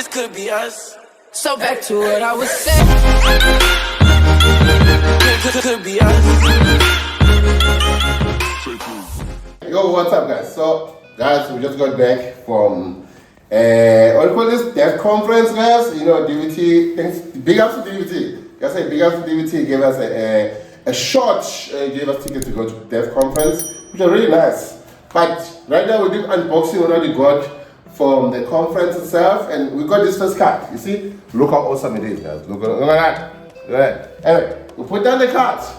this could be us. So back to what I was saying. Could be us. Yo, what's up, guys? So, guys, we just got back from what do you call this? Dev conference, guys. You know, DVT. Thanks. Big ups to DVT. Guys, say big ups to DVT. Gave us a short, gave us tickets to go to Dev conference, which are really nice. But right now we're doing unboxing what we got from the conference itself, and we got this first card. You see? Look how awesome it is, guys. Look at that. Look at that. Anyway, we put down the cards.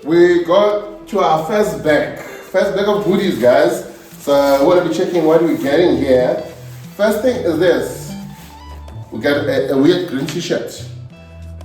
We go to our first bag of goodies, guys. So we're gonna be checking what we're getting here. First thing is this. We got a weird green t-shirt,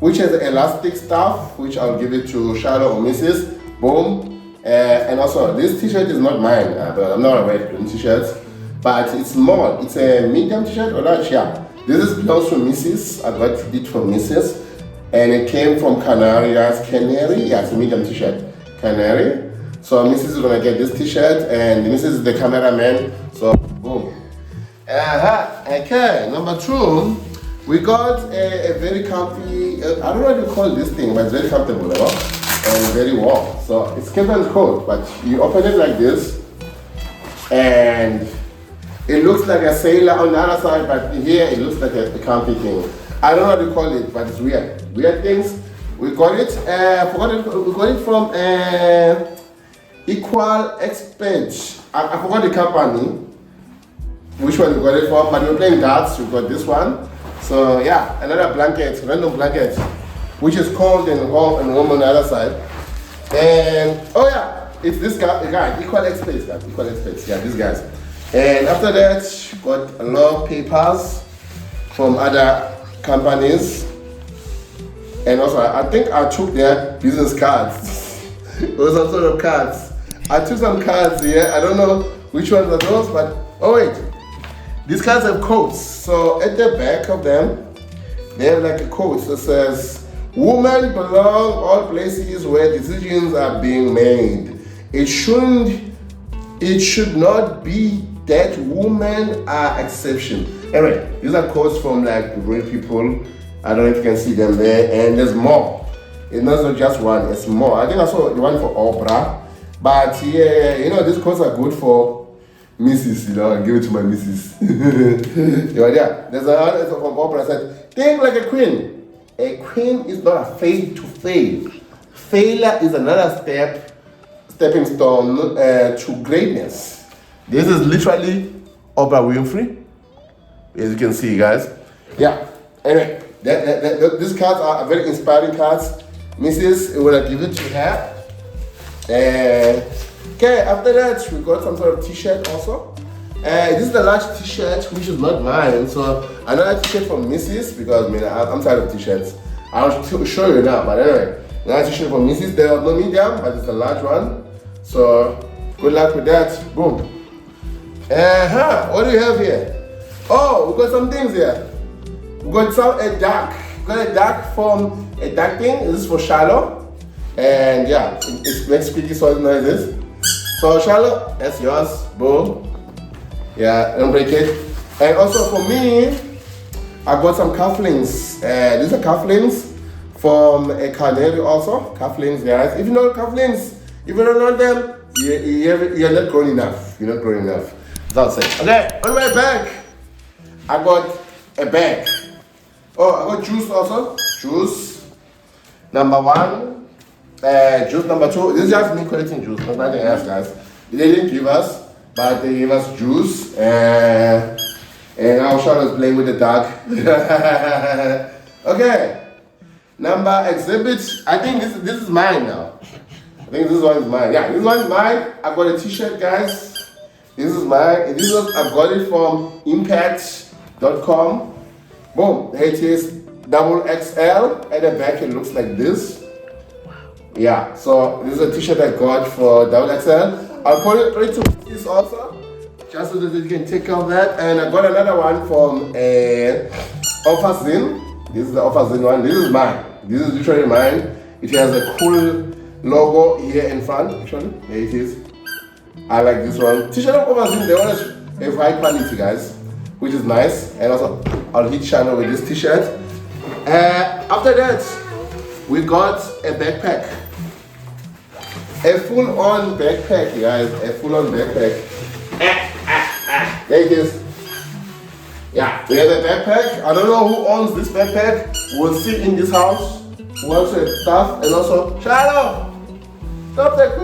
which has elastic stuff, which I'll give it to Charlotte or Mrs. Boom. And also, this t-shirt is not mine, but I'm not a red green t-shirt, but it's small. It's a medium t-shirt or large, yeah. This belongs to Mrs. I got it from Mrs. And it came from Canary, yeah, it's a medium t-shirt, Canary. So Mrs. is gonna get this t-shirt, and Mrs. is the cameraman, so boom. Okay, number two, we got a very comfy, I don't know what to call this thing, but it's very comfortable, you know? And very warm. So it's Cape Town cold, but you open it like this, and it looks like a sailor on the other side, but here it looks like a comfy thing. I don't know what to call it, but it's weird. Weird things. We got it. We got it from Equal Expert. I forgot the company. Which one we got it from? But we're playing darts. We got this one. So yeah, another blanket, random blanket, which is cold and warm on the other side. And oh yeah, it's this guy, Equal Experts, Equal Experts, yeah, these guys. And after that, got a lot of papers from other companies. And also, I think I took their business cards. It was some sort of cards. I took some cards here. I don't know which ones are those, but oh wait, these cards have quotes. So at the back of them, they have like a quote that says, "Women belong all places where decisions are being made. It should not be that women are exception." Anyway, these are quotes from like real people. I don't know if you can see them there, and there's more. It's not just one, it's more. I think I saw the one for Oprah, but yeah, you know, these quotes are good for Mrs. You know, I give it to my Mrs. Yeah, there's another from Oprah said, "Think like a queen. A queen is not afraid to fail. Failure is another stepping stone to greatness." This is literally Oprah Winfrey, as you can see, guys. Yeah. Anyway, these cards are very inspiring cards. Mrs. will give it to her. Okay. After that, we got some sort of T-shirt also. This is the large T-shirt, which is not mine. So another T-shirt from Mrs. because I'm tired of T-shirts. I'll show you now. But anyway, another T-shirt from Mrs. There was no medium, but it's a large one. So good luck with that. Boom. What do you have here? Oh, we got some things here. We got a duck. We got a duck from a duck thing. This is for Charlotte. And yeah, it makes squeaky sound noises. So Charlotte, that's yours. Boom. Yeah, don't break it. And also for me, I got some cufflinks. These are cufflinks from a Canary also. Cufflinks, guys. If you know cufflinks, if you don't know them, you're not grown enough. You're not grown enough. That's it. Okay, on my back, I got a bag. Oh, I got juice also. Juice. Number one. Juice number two. This is just me collecting juice, nothing else, guys. They didn't give us, but they gave us juice. And our Charlotte is playing with the dog. Okay. Number exhibit. I think this is mine now. I think this one is mine. Yeah, this one is mine. I got a T-shirt, guys. This is mine. This one I got it from impact.com. Boom. There it is. Double XL. At the back it looks like this. Yeah. So this is a T-shirt I got for double XL. I'll put it right to this also, just so that you can take care of that. And I got another one from Offazin. This is the Offazin one. This is mine. This is literally mine. It has a cool logo here in front. Actually, there it is. I like this one. T-shirt of Offazin, they always have high quality, guys. which is nice. And also, I'll hit channel with this t-shirt. After that, we got a backpack. A full-on backpack, guys. A full-on backpack. There it is. Yeah, we have a backpack. I don't know who owns this backpack. We'll see in this house. Who wants to stuff. And also, Shadow! Stop that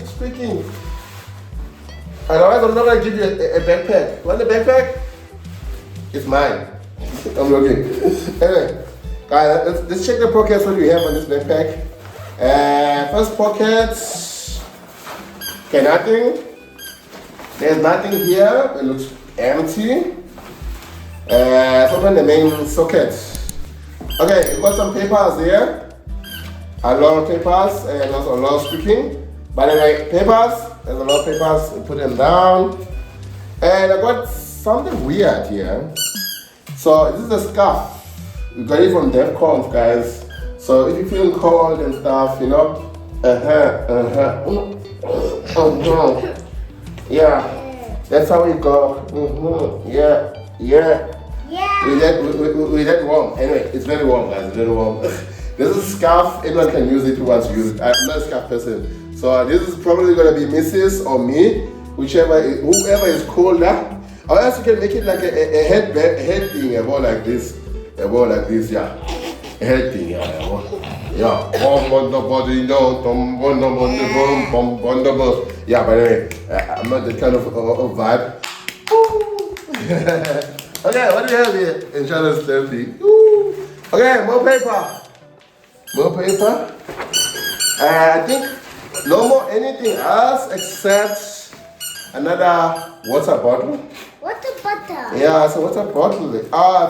speaking. Otherwise, I'm not going to give you a backpack. Want the backpack? It's mine. I'm looking. Anyway, guys, let's check the pockets what we have on this backpack. First pocket. Okay, nothing. There's nothing here. It looks empty. Open the main socket. Okay, we got some papers here. A lot of papers and also a lot of speaking. By the way, papers. There's a lot of papers. We put them down. And I got something weird here. So this is a scarf. We got it from DevConf, guys. So if you're feeling cold and stuff, you know. Yeah. That's how we go. Yeah. We get warm. Anyway, it's very warm, guys. It's very warm. This is a scarf. Anyone can use it who wants to use it. I'm not a scarf person. So this is probably gonna be Mrs. or me, whoever is colder. Or else you can make it like a head thing, a ball like this. Yeah. A head thing, yeah. Yeah. Yeah, by the way, I'm not that kind of vibe. Okay, what do you have here? In China's therapy. Okay, more paper. I think no more anything else except another water bottle. Water bottle? Yeah, it's a water bottle.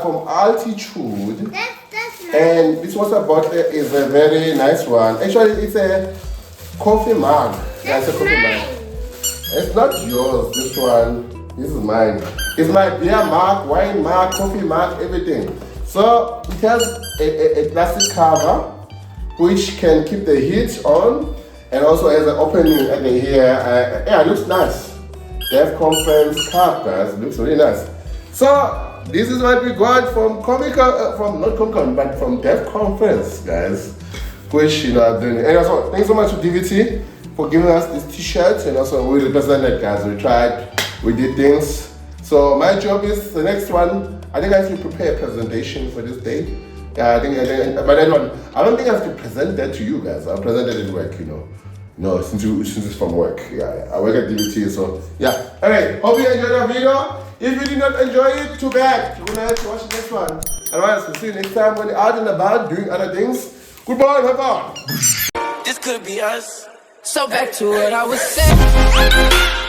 From Altitude. That's nice. And this water bottle is a very nice one. Actually, it's a coffee mug. That's a coffee mine. mug. It's not yours, this one. This is mine. It's my beer mug, wine mug, coffee mug, everything. So it has a plastic cover which can keep the heat on and also has an opening at the here. Yeah, it looks nice. DevConf card, guys. It looks really nice. So this is what we got from from DevConf, guys. Which are doing. And also, thanks so much to DVT for giving us this t-shirt, and also we represented, guys. We tried, we did things. So my job is the next one. I think I have to prepare a presentation for this day. Yeah, but I don't think I have to present that to you guys. I'll present it at work, you know. No, since it's from work. Yeah, I work at DVT, so yeah. Alright, hope you enjoyed the video. If you did not enjoy it, too bad. You're gonna have to watch the next one. Otherwise, we'll see you next time when you're out and about doing other things. Goodbye, have fun. This could be us. So back to what I was saying.